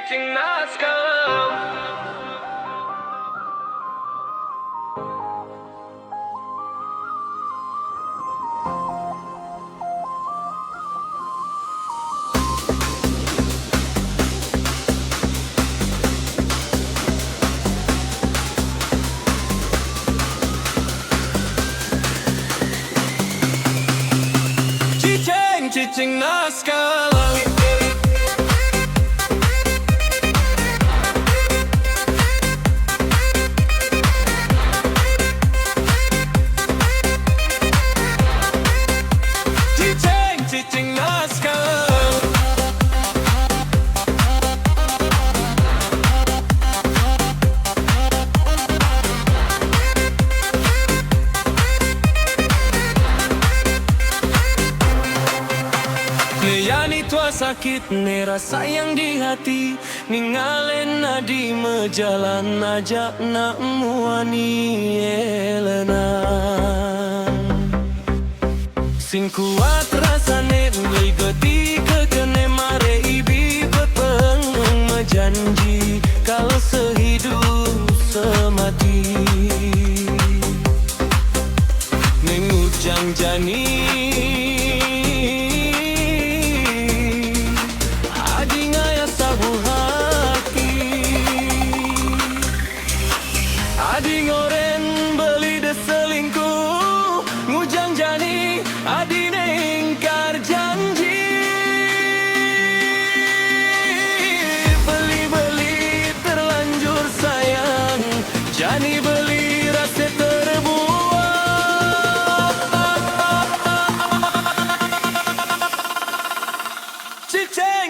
cicing naskah. Cicing naskah. Cicing naskah. Yani tua sakit ne rasa yang di hati ningalen nadi mejalan ajak nak muani elenan sing kuat rasane lei ketika kene mare ibi peteng menjanji kalau sehidup semati nengujang jani adi ngoren beli de selingkuh ngujang jani adi ne ingkar janji beli terlanjur sayang jani beli rasa terbuang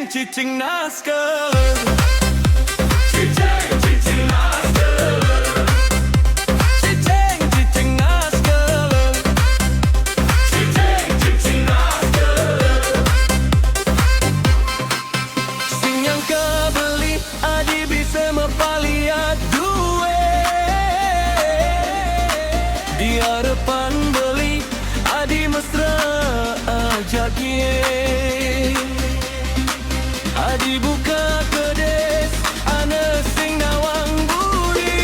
cicing naskah. Di hadapan beli adi mesra ajak ye adi buka kedes ane sing nawang budi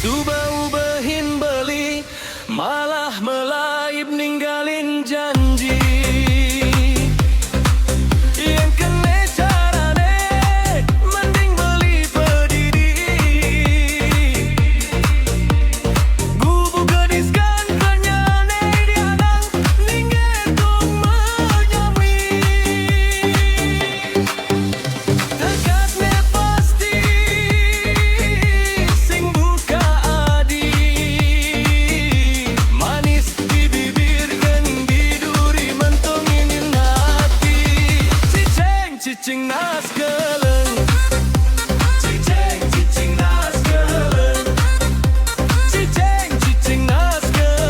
subah ubahin beli malah melaib ninggalin janji. Cicing naskah. Cicing naskah. Cicing naskah. Cicing naskah.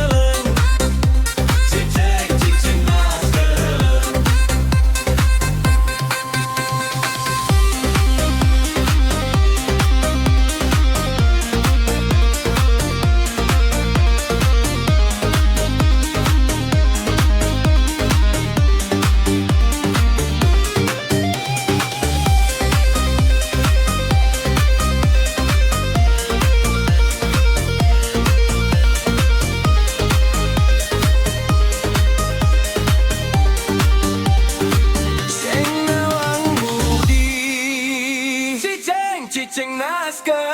Cicing naskah.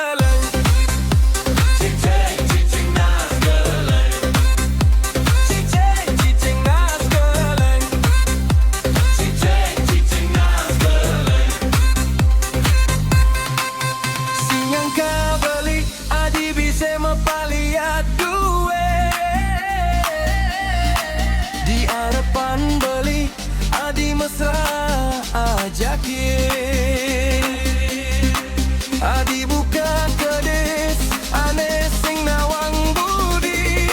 Cicing naskah. Cicing naskah. Cicing naskah. Siang kabali adi bisa mepaliat duwe di hadapan beli adi mesra ajak ye adi buka kedes ane sing nawang budi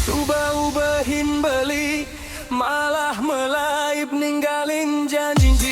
ubah-ubahin beli malah melaib ninggalin janji.